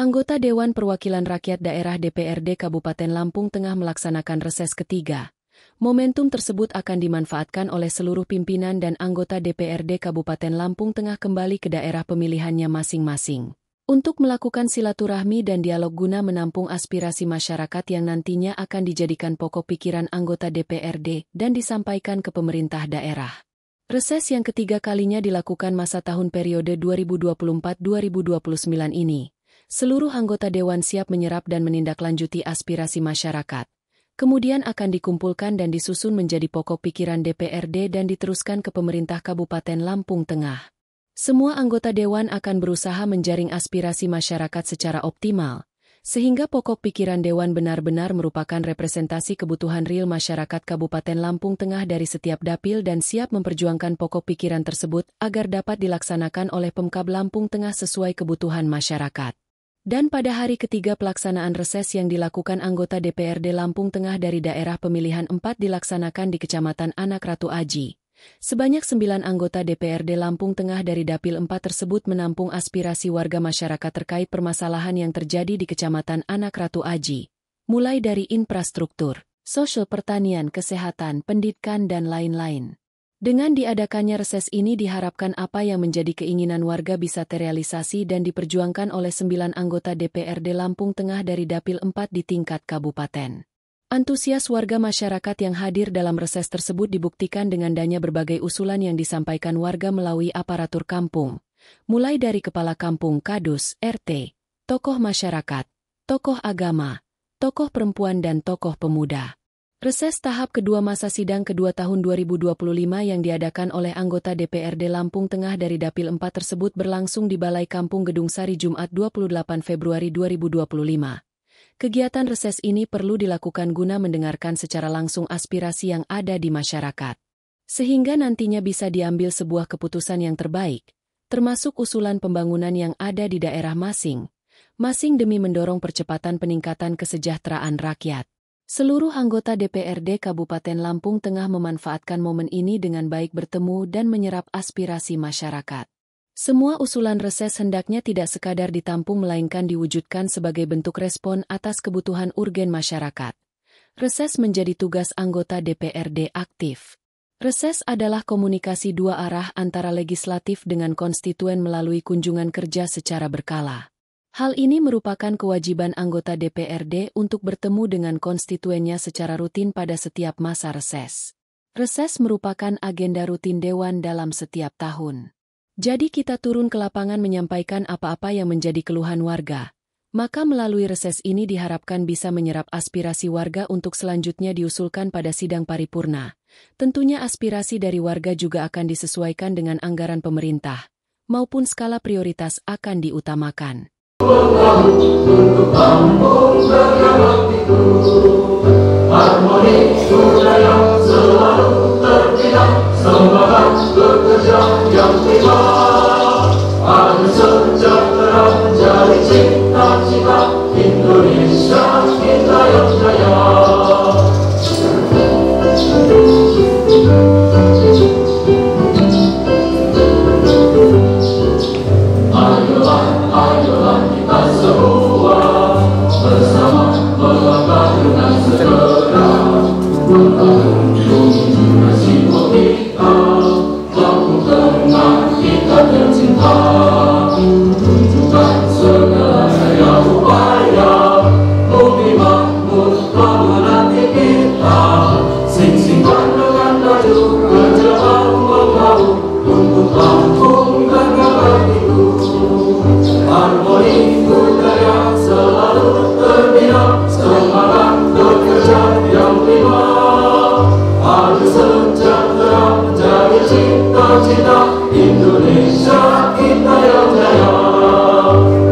Anggota Dewan Perwakilan Rakyat Daerah DPRD Kabupaten Lampung Tengah melaksanakan reses ketiga. Momentum tersebut akan dimanfaatkan oleh seluruh pimpinan dan anggota DPRD Kabupaten Lampung Tengah kembali ke daerah pemilihannya masing-masing, untuk melakukan silaturahmi dan dialog guna menampung aspirasi masyarakat yang nantinya akan dijadikan pokok pikiran anggota DPRD dan disampaikan ke pemerintah daerah. Reses yang ketiga kalinya dilakukan masa tahun periode 2024-2029 ini. Seluruh anggota Dewan siap menyerap dan menindaklanjuti aspirasi masyarakat. Kemudian akan dikumpulkan dan disusun menjadi pokok pikiran DPRD dan diteruskan ke pemerintah Kabupaten Lampung Tengah. Semua anggota Dewan akan berusaha menjaring aspirasi masyarakat secara optimal, sehingga pokok pikiran Dewan benar-benar merupakan representasi kebutuhan real masyarakat Kabupaten Lampung Tengah dari setiap dapil dan siap memperjuangkan pokok pikiran tersebut agar dapat dilaksanakan oleh Pemkab Lampung Tengah sesuai kebutuhan masyarakat. Dan pada hari ketiga pelaksanaan reses yang dilakukan anggota DPRD Lampung Tengah dari daerah pemilihan 4 dilaksanakan di Kecamatan Anak Ratu Aji. Sebanyak 9 anggota DPRD Lampung Tengah dari Dapil 4 tersebut menampung aspirasi warga masyarakat terkait permasalahan yang terjadi di Kecamatan Anak Ratu Aji, mulai dari infrastruktur, sosial, pertanian, kesehatan, pendidikan, dan lain-lain. Dengan diadakannya reses ini diharapkan apa yang menjadi keinginan warga bisa terrealisasi dan diperjuangkan oleh 9 anggota DPRD Lampung Tengah dari Dapil 4 di tingkat kabupaten. Antusias warga masyarakat yang hadir dalam reses tersebut dibuktikan dengan adanya berbagai usulan yang disampaikan warga melalui aparatur kampung, mulai dari kepala kampung, kadus, RT, tokoh masyarakat, tokoh agama, tokoh perempuan dan tokoh pemuda. Reses tahap kedua masa sidang kedua tahun 2025 yang diadakan oleh anggota DPRD Lampung Tengah dari Dapil 4 tersebut berlangsung di Balai Kampung Gedung Sari Jumat 28 Februari 2025. Kegiatan reses ini perlu dilakukan guna mendengarkan secara langsung aspirasi yang ada di masyarakat, sehingga nantinya bisa diambil sebuah keputusan yang terbaik, termasuk usulan pembangunan yang ada di daerah masing-masing demi mendorong percepatan peningkatan kesejahteraan rakyat. Seluruh anggota DPRD Kabupaten Lampung Tengah memanfaatkan momen ini dengan baik bertemu dan menyerap aspirasi masyarakat. Semua usulan reses hendaknya tidak sekadar ditampung melainkan diwujudkan sebagai bentuk respon atas kebutuhan urgen masyarakat. Reses menjadi tugas anggota DPRD aktif. Reses adalah komunikasi dua arah antara legislatif dengan konstituen melalui kunjungan kerja secara berkala. Hal ini merupakan kewajiban anggota DPRD untuk bertemu dengan konstituennya secara rutin pada setiap masa reses. Reses merupakan agenda rutin Dewan dalam setiap tahun. Jadi kita turun ke lapangan menyampaikan apa-apa yang menjadi keluhan warga. Maka melalui reses ini diharapkan bisa menyerap aspirasi warga untuk selanjutnya diusulkan pada sidang paripurna. Tentunya aspirasi dari warga juga akan disesuaikan dengan anggaran pemerintah, maupun skala prioritas akan diutamakan. Untuk Lampung berbaktiku, harmoni budaya selalu terpinang, semangat bekerja yang prima, adil sejahtera menjadi cita-cita Indonesia kita yang jaya. Ayolah kita semua bersama melangkah dengan segera membangun resiko kita, Lampung Tengah kita tercinta, tunjukkan segala daya upaya, bumi makmur telah menanti kita, sing-singkan dengan laju berjalan membahu untuk Lampung Tengah berbaktiku. Harmoni budaya selalu terbina, semangat bekerja yang prima, adil sejahtera menjadi cita-cita Indonesia kita yang jaya.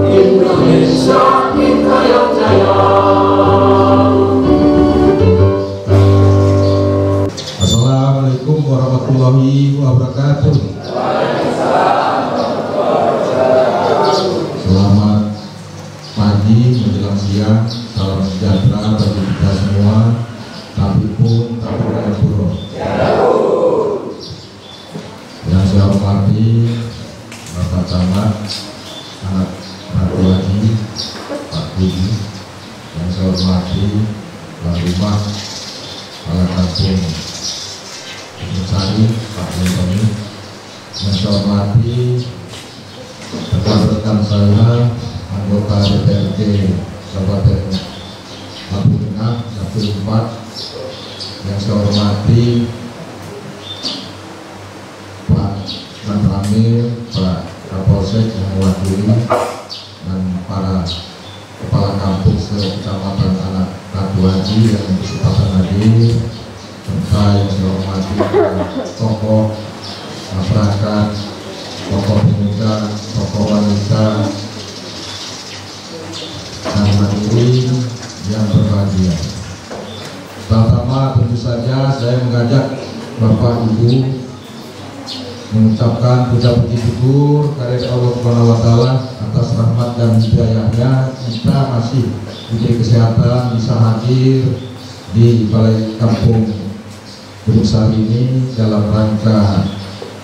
Indonesia kita yang jaya. Assalamualaikum warahmatullahi wabarakatuh. Selamat pagi menjelang siang, salam sejahtera bagi kita semua. Tapi pun yang saya hormati Bapak Camat Anak Ratu Aji, Wali, tuan rumah, kepala kampung Sari, Pak Menteri, yang saya hormati rekan-rekan saya, anggota DPRD Kabupaten Lampung Tengah, Dapil 4, yang saya hormati Pak Dan Ramil, Pak Kapolsek yang mewakili, dan para kepala kampung sekecamatan Anak Ratu Haji yang berkesempatan hadir, serta yang saya hormati tokoh masyarakat, tokoh pemuda, tokoh wanita, dan hadirin yang berbahagia. Pertama tentu saja saya mengajak Bapak Ibu mengucapkan puja puji syukur kepada Allah Subhanahu wa taala atas rahmat dan hidayahnya kita masih diberi kesehatan bisa hadir di Balai Kampung Gunung Sari ini dalam rangka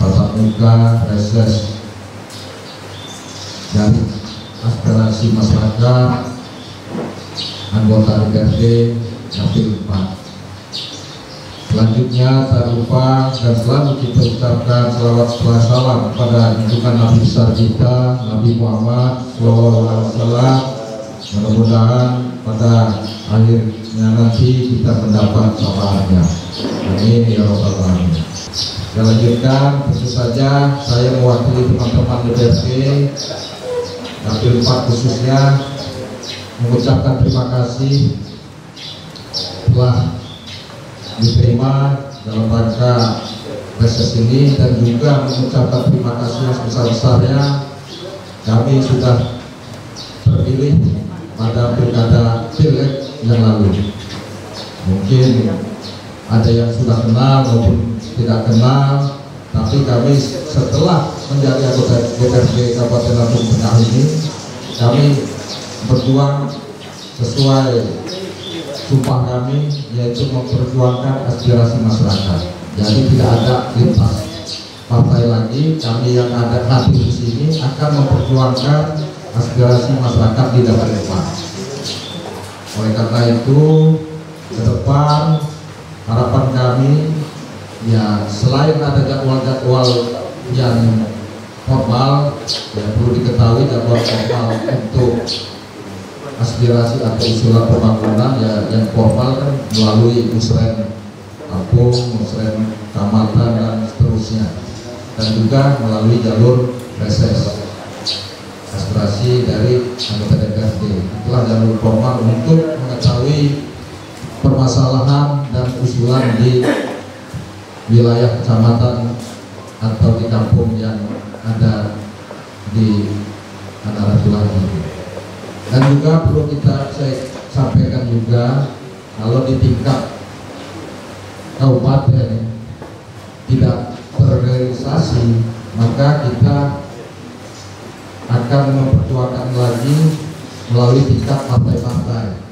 tatap muka reses dari aspirasi masyarakat anggota DPRD Dapil 4. Selanjutnya tak lupa dan selalu kita ucapkan selawat salam kepada junjungan Nabi besar kita Nabi Muhammad SAW. Mudah-mudahan pada akhirnya nanti kita mendapat syafaatnya. Amin ya rabbal alamin. Saya lanjutkan, tentu saja saya mewakili teman-teman DPRD Dapil 4 khususnya mengucapkan terima kasih telah diterima dalam rangka reses ini, dan juga mengucapkan terima kasih yang sebesar-besarnya kami sudah terpilih pada pilkada pileg yang lalu. Mungkin ada yang sudah kenal maupun tidak kenal, tapi kami setelah menjadi anggota DPRD Kabupaten Lampung Tengah ini, kami berjuang sesuai sumpah kami, yaitu memperjuangkan aspirasi masyarakat. Jadi tidak ada lintas partai lagi, kami yang ada hadir di sini akan memperjuangkan aspirasi masyarakat di Dapil 4. Oleh karena itu, ke depan harapan kami ya selain ada jadwal-jadwal yang formal, ya perlu diketahui jadwal formal untuk aspirasi atau usulan pembangunan ya yang formal kan melalui musren kampung, musren kecamatan dan seterusnya, dan juga melalui jalur reses aspirasi dari anggota DPRD. Itulah jalur formal untuk mengetahui permasalahan dan usulan di wilayah kecamatan atau di kampung yang ada di antara wilayah. Dan juga perlu saya sampaikan juga, kalau di tingkat kabupaten tidak terrealisasi, maka kita akan memperjuangkan lagi melalui tingkat partai-partai.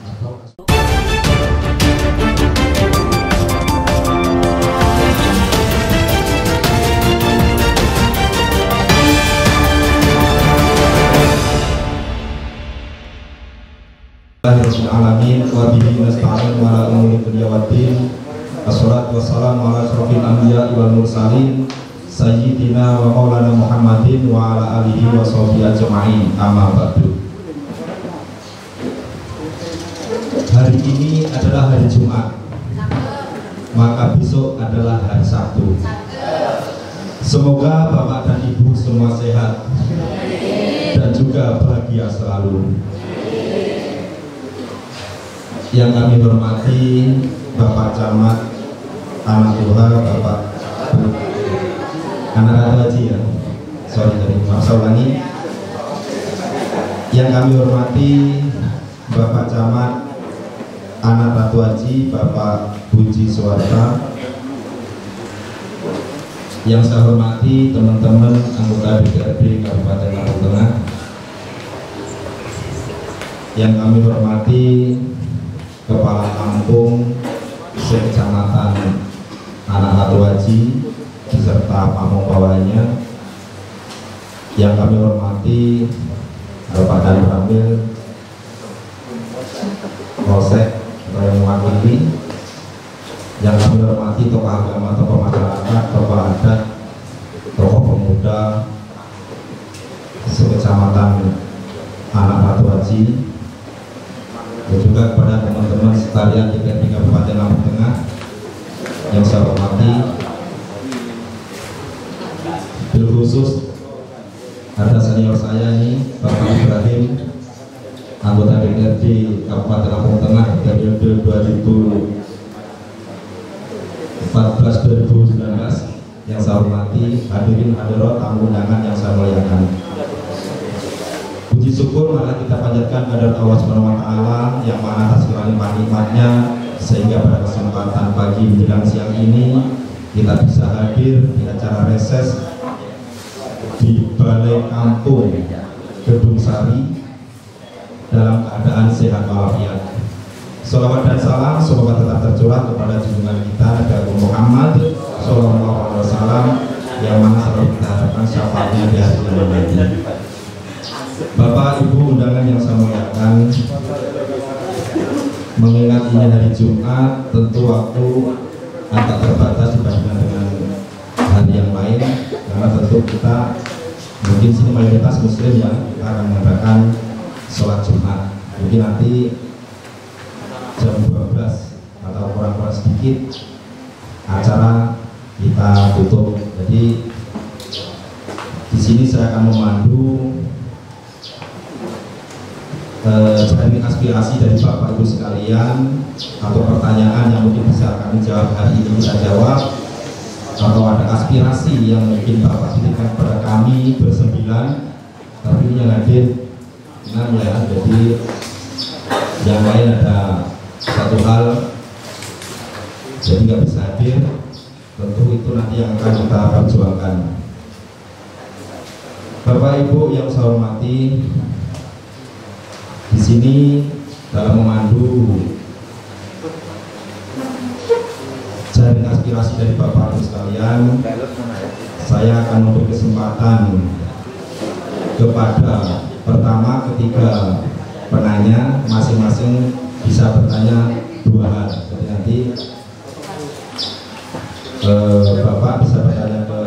Alamin wa bihi nasta'in wa ala umuri dunya waddin. Wassalatu wassalamu ala asyrofil anbiya wal mursalin sayyidina wa maulana Muhammadin wa ala alihi wa sahbihi ajma'in. Amma ba'du. Hari ini adalah hari Jumat, maka besok adalah hari Sabtu. Semoga Bapak dan Ibu semua sehat dan juga bahagia selalu. Yang kami hormati Bapak Camat Anak Tuha, Bapak Anak Ratu Haji ya, maaf saya ulangi. Yang kami hormati Bapak Camat Anak Ratu Haji, Bapak Puji Suwarta. Yang saya hormati teman-teman anggota DPRD Kabupaten Lampung Tengah. Yang kami hormati Kepala Kampung sekecamatan Anak Ratu Haji beserta pamong bawahnya. Yang kami hormati Bapak Dan Ramil, Polsek atau yang mewakili, yang kami hormati tokoh agama, tokoh masyarakat, tokoh adat, tokoh pemuda sekecamatan Anak Ratu Haji, dan juga kepada teman-teman sekalian DPRD Kabupaten Lampung Tengah yang saya hormati. Bil khusus ada senior saya ini, Bapak Ibrahim, anggota DPRD Kabupaten Lampung Tengah periode 2014-2019 yang saya hormati, hadirin hadirat tamu undangan yang saya muliakan. Puji syukur marilah kita panjatkan kehadirat Allah Subhanahu wa taala yang mana atas segala nikmat-nikmatnya sehingga pada kesempatan pagi menjelang siang ini kita bisa hadir di acara reses di Balai Kampung Gedung Sari dalam keadaan sehat walafiat. Salawat dan salam semoga tetap tercurah kepada junjungan kita Nabi Agung Muhammad Sallallahu Alaihi Wasallam yang mana selalu kita harapkan syafaatnya di hari kiamat nanti. Bapak Ibu undangan yang saya muliakan, mengingat ini hari Jumat, tentu waktu agak terbatas dibandingkan dengan hari yang lain, karena tentu kita mungkin sini mayoritas Muslim yang akan mengadakan sholat Jumat. Mungkin nanti jam 12 atau kurang-kurang sedikit acara kita tutup. Jadi di sini saya akan memandu jaring aspirasi dari Bapak Ibu sekalian, atau pertanyaan yang mungkin bisa kami jawab hari ini kita jawab, atau ada aspirasi yang mungkin Bapak titipkan kepada kami bersembilan, tapi yang hadir 6 ya, jadi yang lain ada satu hal jadi nggak bisa hadir, tentu itu nanti yang akan kita perjuangkan. Bapak Ibu yang saya hormati, di sini dalam memandu jaring aspirasi dari Bapak Ibu sekalian, saya akan memberi kesempatan kepada pertama ketiga penanya masing-masing bisa bertanya 2 hal. Jadi nanti Bapak bisa bertanya ke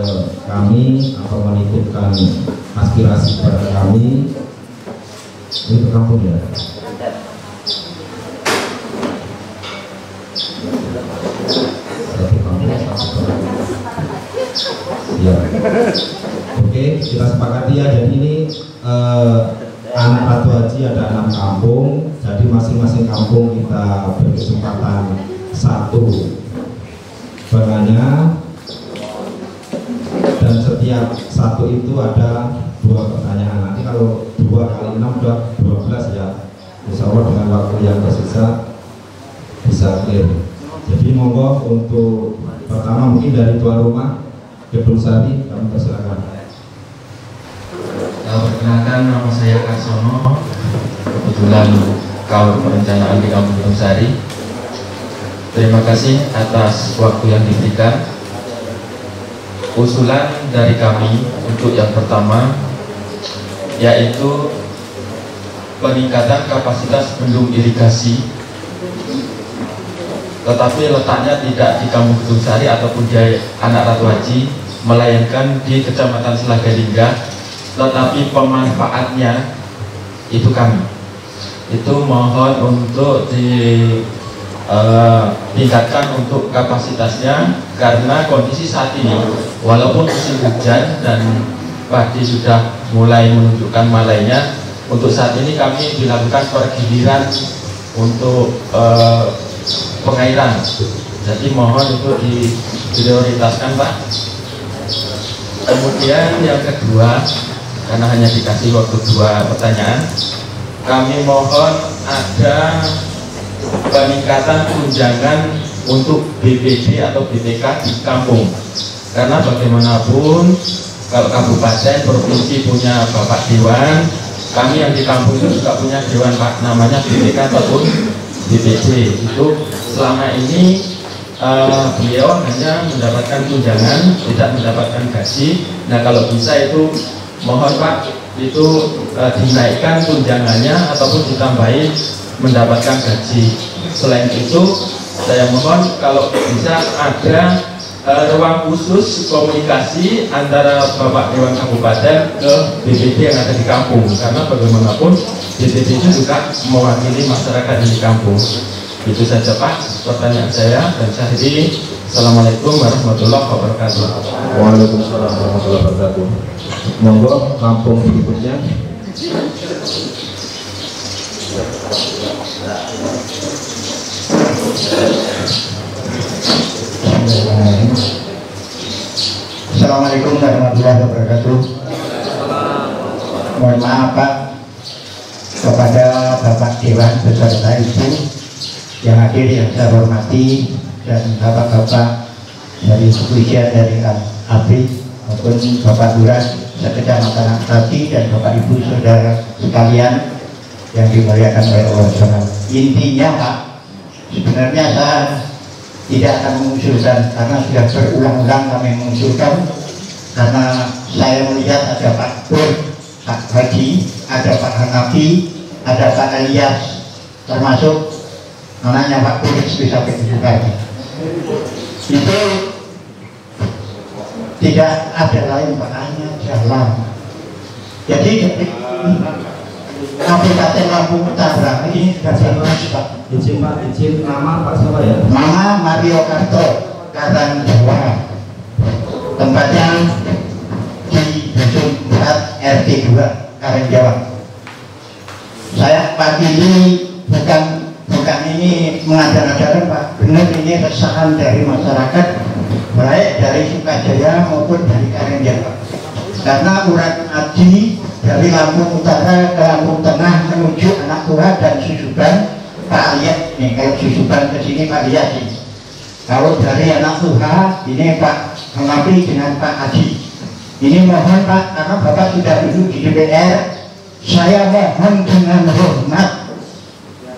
kami atau menitipkan aspirasi kepada kami. Ini ke kampung ya. Ya. Oke, kita sepakati ya. Jadi ini Anak Ratu Haji ada 6 kampung, jadi masing-masing kampung kita berkesempatan 1 penanya, dan setiap 1 itu ada 2 pertanyaan. Nanti kalau 2 kali 6 udah 12 ya. Insya Allah dengan waktu yang tersisa bisa clear. Jadi monggo untuk pertama mungkin dari tuan rumah Gedung Sari, kami persilakan. Perkenalkan, nama saya Karsono, kebetulan Kawal Perencanaan di Kampung Gedung Sari. Terima kasih atas waktu yang diberikan. Usulan dari kami untuk yang pertama yaitu peningkatan kapasitas bendung irigasi, tetapi letaknya tidak di Kampung Gedung Sari ataupun di Anak Ratu Haji, melainkan di Kecamatan Selagalingga, tetapi pemanfaatnya itu kami. Itu mohon untuk ditingkatkan untuk kapasitasnya, karena kondisi saat ini walaupun musim hujan dan padi sudah mulai menunjukkan malainya, untuk saat ini kami dilakukan pergiliran untuk pengairan. Jadi mohon untuk diprioritaskan Pak. Kemudian yang kedua, karena hanya dikasih waktu 2 pertanyaan, kami mohon ada peningkatan tunjangan untuk BPD atau BPK di kampung, karena bagaimanapun kalau kabupaten provinsi punya Bapak Dewan, kami yang di kampung itu juga punya Dewan Pak, namanya BPK ataupun BPD. Itu selama ini beliau hanya mendapatkan tunjangan, tidak mendapatkan gaji. Nah kalau bisa itu mohon Pak, itu dinaikkan tunjangannya ataupun ditambahin mendapatkan gaji. Selain itu, saya mohon kalau bisa ada ruang khusus komunikasi antara Bapak Dewan Kabupaten ke BPD yang ada di kampung, karena bagaimanapun BPD itu juga mewakili masyarakat di kampung. Itu saja Pak pertanyaan saya, dan saya akhiri. Assalamualaikum warahmatullahi wabarakatuh. Waalaikumsalam warahmatullahi wabarakatuh. Monggo kampung berikutnya. Assalamualaikum warahmatullahi wabarakatuh. Mohon maaf Pak kepada Bapak Dewan beserta Ibu yang hadir yang saya hormati, dan bapak-bapak dari kepolisian dari ABRI maupun Bapak Lurah sekecamatan Akrati dan Bapak Ibu saudara sekalian yang dimuliakan oleh Allah SWT. Intinya Pak, sebenarnya saya tidak akan mengusulkan karena sudah berulang-ulang kami mengusulkan, karena saya melihat ada Pak Pur, Pak Haji, ada Pak Hanafi, ada Pak Elias, termasuk anaknya Pak Pur bisa berbuka. Itu tidak ada lain Pak, hanya jalan. Jadi Kabupaten Lampung Utara ini sudah famous Pak. Izin Pak, izin nama Pak siapa ya? Nama Mario Karto, Karang Jawa. Tempatnya di Dusun 4 RT 2 Karang Jawa. Saya pagi ini bukan ini mengajar-ajaran Pak, benar ini keresahan dari masyarakat, baik dari Sukajaya maupun dari Karang Jawa. Karena urat haji dari Lampung Utara ke Lampung Tengah menuju Anak Tuha dan Susuban Pak Alias nih, kalau Susuban ke sini Pak Alias nih. Kalau dari Anak Tuha ini Pak Hanafi dengan Pak Haji. Ini mohon Pak, karena Bapak sudah duduk di DPR, saya mohon dengan hormat,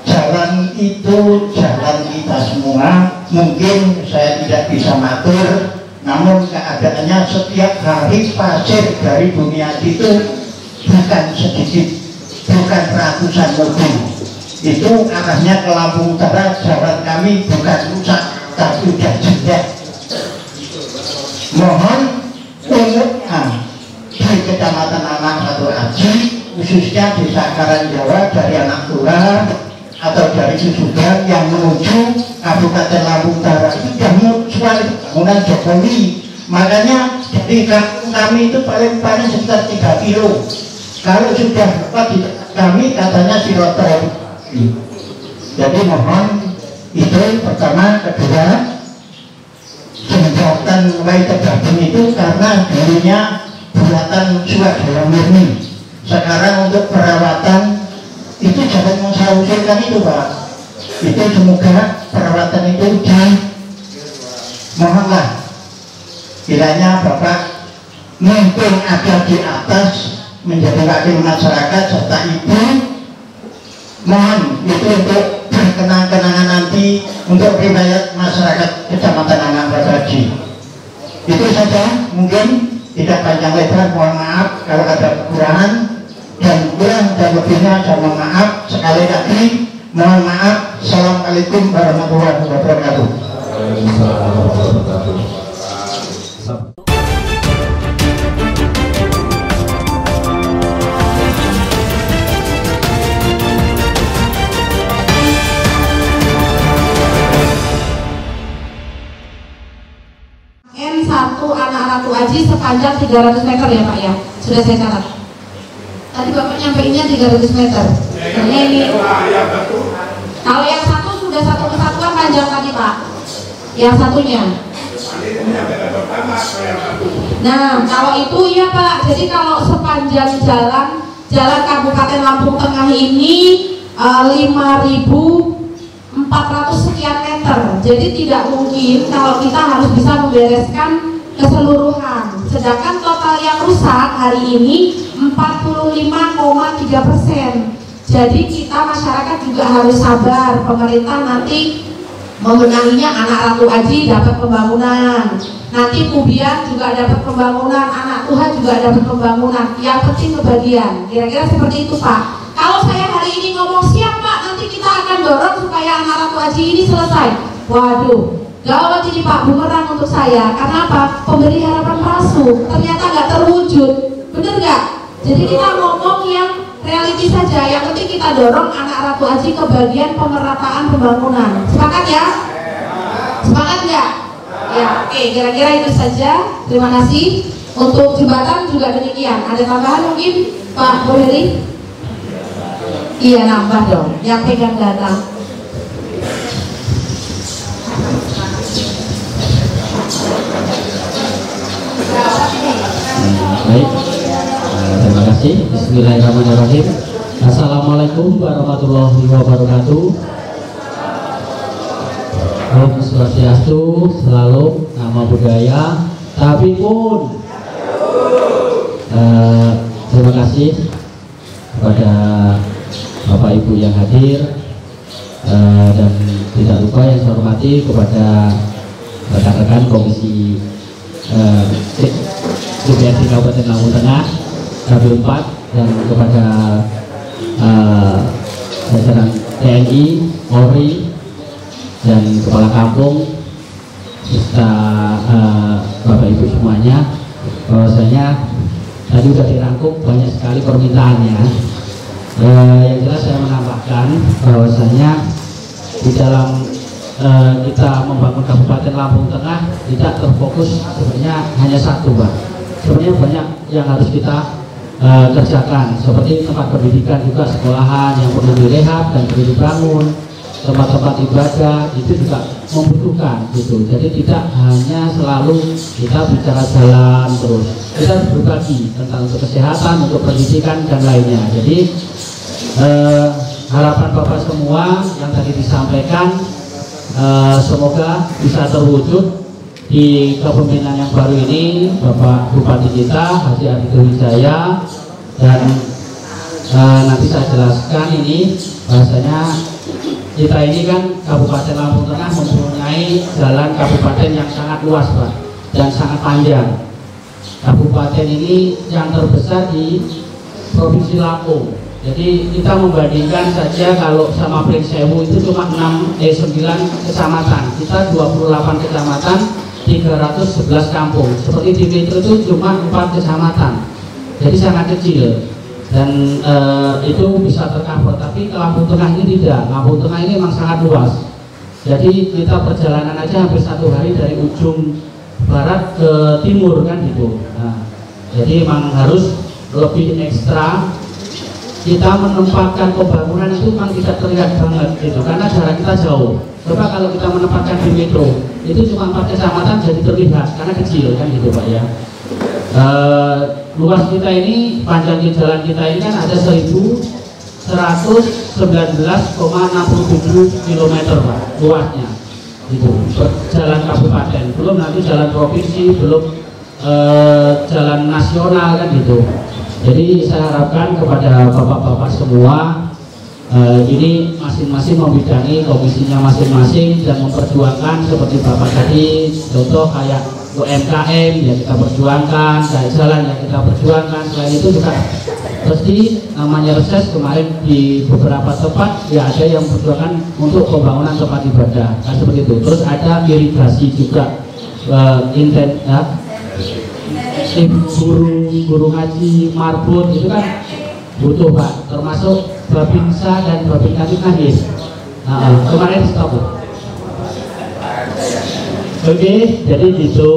jalan itu jalan kita semua. Mungkin saya tidak bisa matur, namun keadaannya setiap hari pasir dari dunia itu bukan sedikit, bukan ratusan mobil. Itu arahnya ke Lampung Utara, jalan kami bukan rusak tapi sudah jelek. Mohon umumnya di Kecamatan Anak Satu Aji, khususnya desa Karang Jawa, dari Anak Tuha atau dari Susuban yang menuju Kabupaten Lampung Utara itu sudah mulai bangunan Jokowi. Makanya dari kami itu paling sekitar 3 kilo. Kalau sudah di kami katanya Sirotol. Jadi mohon itu pertama. Kedua, jembatan mulai tergabung itu karena dulunya buatan swadaya murni. Sekarang untuk perawatan itu jangan mau saya usulkan itu Pak. Itu semoga perawatan itu mohonlah kiranya Bapak mungkin ada di atas menjadi wakil masyarakat serta Ibu, mohon itu untuk berkenang-kenangan nanti untuk riwayat masyarakat Kecamatan Anak Haji. Itu saja, mungkin tidak panjang lebar, mohon maaf kalau ada kekurangan, dan kurang dan lebihnya saya mohon maaf. Sekali lagi mohon maaf. Assalamualaikum warahmatullahi wabarakatuh. Waalaikumsalam warahmatullahi wabarakatuh. N1 Anak Ratu Aji sepanjang 300 meter ya Pak ya, sudah saya catat. Tadi Bapak nyampeinnya 300 meter. Ini kalau yang satu sudah satu kesatuan panjang tadi Pak, yang satunya. Nah kalau itu ya Pak, jadi kalau sepanjang jalan Kabupaten Lampung Tengah ini 5.400 sekian meter. Jadi tidak mungkin kalau kita harus bisa membereskan keseluruhan. Sedangkan total yang rusak hari ini 45,3%. Jadi kita masyarakat juga harus sabar. Pemerintah nanti membenahinya Anak Ratu Aji dapat pembangunan. Nanti Mubian juga dapat pembangunan, Anak Tuha juga dapat pembangunan. Yang penting kebagian. Kira-kira seperti itu Pak. Kalau saya hari ini ngomong siap Pak, nanti kita dorong supaya anak Ratu Aji ini selesai. Waduh, gawat ini Pak, bumerang untuk saya. Karena apa? Pemberi harapan palsu ternyata nggak terwujud, bener nggak? Jadi kita ngomong yang reality saja. Yang penting kita dorong anak Ratu Aji ke bagian pemerataan pembangunan. Sepakat ya? Sepakat nggak? Ya, oke. Kira-kira itu saja. Terima kasih. Untuk jembatan juga demikian. Ada tambahan mungkin Pak Boheri? Iya, nambah dong. Yang pegang data. Baik, terima kasih. Bismillahirrahmanirrahim. Assalamualaikum warahmatullahi wabarakatuh. Om Swastiastu, selalu nama budaya, tapi pun terima kasih kepada Bapak Ibu yang hadir, dan tidak lupa yang saya hormati kepada rekan-rekan Komisi DPRD Kabupaten Lampung Tengah KB4 dan kepada jajaran TNI, Polri dan kepala kampung serta Bapak Ibu semuanya. Bahwasanya tadi sudah dirangkum banyak sekali permintaannya. Yang jelas saya menambahkan bahwasanya di dalam kita membangun Kabupaten Lampung Tengah tidak terfokus sebenarnya hanya satu, Pak. Sebenarnya banyak yang harus kita kerjakan, seperti tempat pendidikan juga, sekolahan yang perlu direhab dan perlu dibangun, tempat-tempat ibadah itu juga membutuhkan gitu. Jadi tidak hanya selalu kita bicara jalan terus, kita harus berbagi tentang untuk kesehatan, untuk pendidikan dan lainnya. Jadi harapan Bapak semua yang tadi disampaikan semoga bisa terwujud di kepemimpinan yang baru ini, Bapak Bupati kita Haji Aditya Wijaya. Dan nanti saya jelaskan ini bahasanya kita ini kan Kabupaten Lampung Tengah mempunyai jalan kabupaten yang sangat luas, Pak, dan sangat panjang. Kabupaten ini yang terbesar di Provinsi Lampung. Jadi kita membandingkan saja kalau sama Pringsewu itu cuma 9 kecamatan, kita 28 kecamatan, 311 kampung. Seperti di Metro itu cuma 4 kecamatan, jadi sangat kecil dan itu bisa tercover. Tapi ke Lampung Tengah ini tidak. Lampung Tengah ini memang sangat luas. Jadi kita perjalanan aja hampir 1 hari dari ujung barat ke timur kan gitu. Nah, jadi memang harus lebih ekstra. Kita menempatkan pembangunan itu memang tidak terlihat banget gitu, karena jarak kita jauh. Coba kalau kita menempatkan di Metro, itu cuma 4 kecamatan jadi terlihat karena kecil kan gitu, Pak ya. Luas kita ini, panjang jalan kita ini kan ada 1119,67 km, Pak, luasnya itu jalan kabupaten, belum nanti jalan provinsi, belum jalan nasional kan gitu. Jadi saya harapkan kepada bapak-bapak semua, ini masing-masing membidangi komisinya masing-masing dan memperjuangkan seperti bapak tadi, contoh kayak UMKM yang kita perjuangkan, kayak jalan yang kita perjuangkan. Selain itu juga pasti namanya reses kemarin di beberapa tempat ya ada yang memperjuangkan untuk pembangunan tempat ibadah, kan seperti itu. Terus ada irigasi juga, guru ngaji marbot itu kan butuh, Pak, termasuk Babinsa dan Babinsa Nahis. Kemarin stop. Oke, jadi gitu.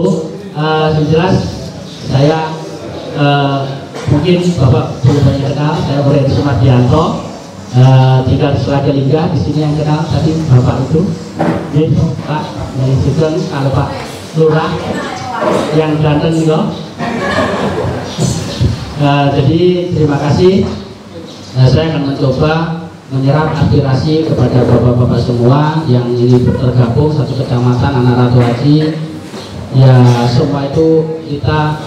Yang jelas saya mungkin Bapak belum banyak kenal, saya Boheri Sumardianto, tinggal di Selagalinga. Di sini yang kenal tadi Bapak itu, ini Pak dari Sugeng, kalau Pak Lurah yang ganteng juga. Jadi terima kasih. Saya akan mencoba menyerap aspirasi kepada bapak-bapak semua yang ini tergabung satu kecamatan anak Ratu Aji. Ya semua itu kita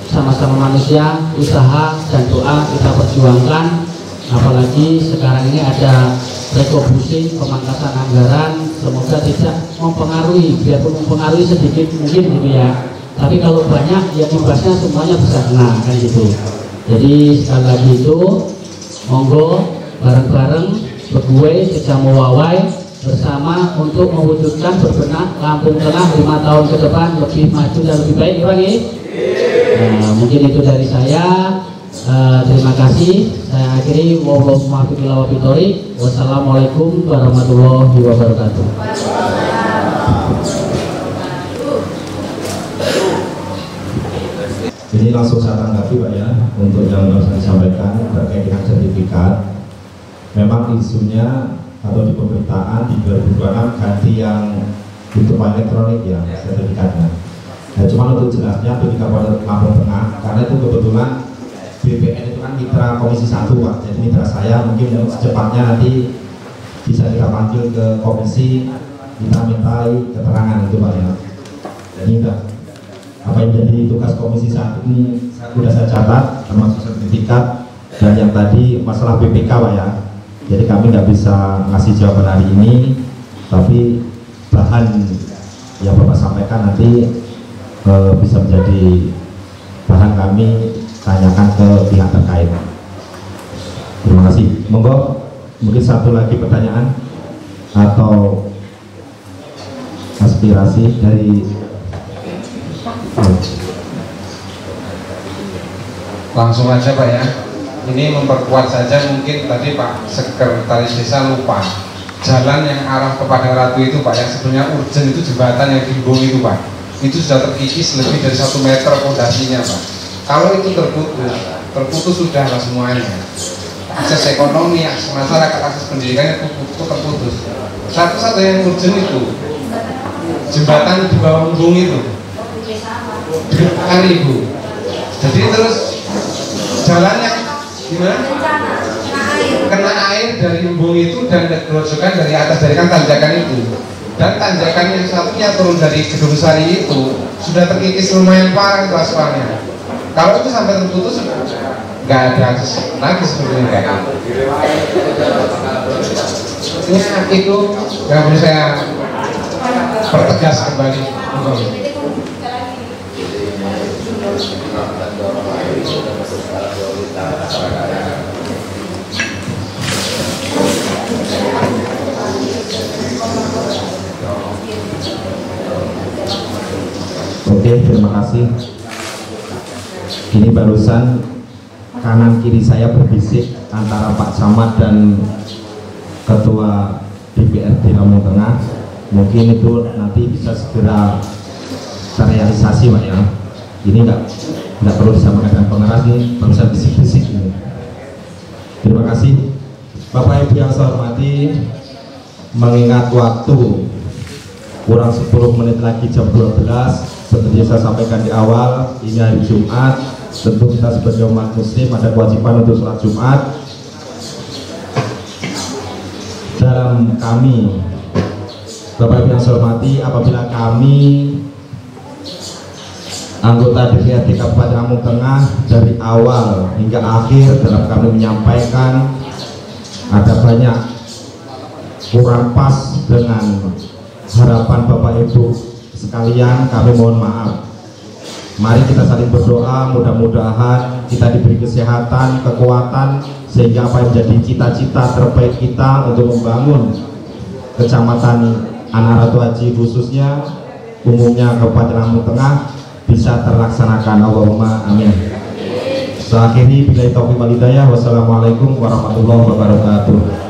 sama-sama manusia, usaha dan doa kita perjuangkan. Apalagi sekarang ini ada refocusing, pemangkasan anggaran, semoga tidak mempengaruhi, biarpun mempengaruhi sedikit mungkin gitu ya. Tapi kalau banyak ya imbasnya semuanya bisa kena kan gitu. Jadi sekali lagi itu monggo bareng-bareng Begue Kejamu Wawai bersama untuk mewujudkan berbenah Lampung Tengah 5 tahun ke depan lebih maju dan lebih baik, ya Bang ya? Nah, mungkin itu dari saya. Terima kasih. Saya akhiri. Wassalamualaikum warahmatullahi wabarakatuh. Ini langsung saya tanggapi Pak ya, untuk yang harus disampaikan terkait dengan sertifikat. Memang isunya atau di pemberitaan di 2026 ganti yang bentuk elektronik ya sertifikatnya. Nah, cuma untuk jelasnya untuk di Kabupaten Lampung Tengah, karena itu kebetulan BPN itu kan mitra Komisi 1 Pak, jadi mitra saya mungkin secepatnya nanti bisa kita panggil ke komisi, kita mintai keterangan itu Pak ya. Jadi enggak apa yang jadi tugas Komisi 1 ini sudah saya catat, termasuk sertifikat dan yang tadi masalah BPK Pak ya. Jadi kami nggak bisa ngasih jawaban hari ini, tapi bahan yang Bapak sampaikan nanti bisa menjadi bahan kami tanyakan ke pihak terkait. Terima kasih. Monggo, mungkin satu lagi pertanyaan atau aspirasi dari langsung aja Pak ya. Ini memperkuat saja, mungkin tadi Pak Sekretaris Desa lupa jalan yang arah kepada Ratu itu Pak, yang sebenarnya urgent itu jembatan yang dihimbau itu Pak, itu sudah terkikis lebih dari 1 meter fondasinya Pak. Kalau itu terputus sudah lah semuanya. Akses ekonomi, akses masyarakat, akses pendidikannya itu terputus. Satu-satu yang urgent itu jembatan di bawah embung itu Ibu. Jadi terus jalannya gimana? Kena air dari embung itu dan gerojokan dari atas, dari kan tanjakan itu. Dan tanjakan yang satunya turun dari Gedung Sari itu sudah terkikis lumayan parah itu aspalnya. Kalau itu sampai terputus nggak ada akses lagi sebenarnya. Itu yang perlu saya pertegas kembali. Oke, terima kasih. Ini barusan kanan kiri saya berbisik antara Pak Camat dan Ketua DPRD Lampung Tengah. Mungkin itu nanti bisa segera terrealisasi Pak ya. Ini nggak perlu disampaikan dengan pengeras, ini barusan bisik-bisik ini. Terima kasih Bapak Ibu yang saya hormati. Mengingat waktu kurang 10 menit lagi jam 12, seperti saya sampaikan di awal, ini hari Jumat. Tentu kita sebagai umat muslim ada kewajiban untuk sholat Jumat. Dalam kami, Bapak Ibu yang saya hormati, apabila kami anggota DPRD Kabupaten Lampung Tengah dari awal hingga akhir dalam kami menyampaikan ada banyak kurang pas dengan harapan Bapak Ibu sekalian, kami mohon maaf. Mari kita saling berdoa, mudah-mudahan kita diberi kesehatan, kekuatan, sehingga apa yang menjadi cita-cita terbaik kita untuk membangun Kecamatan Anak Ratu Haji khususnya, umumnya Kabupaten Lampung Tengah, bisa terlaksanakan. Allahumma amin. Saya akhiri, billahi taufiq wal hidayah. Wassalamualaikum warahmatullahi wabarakatuh.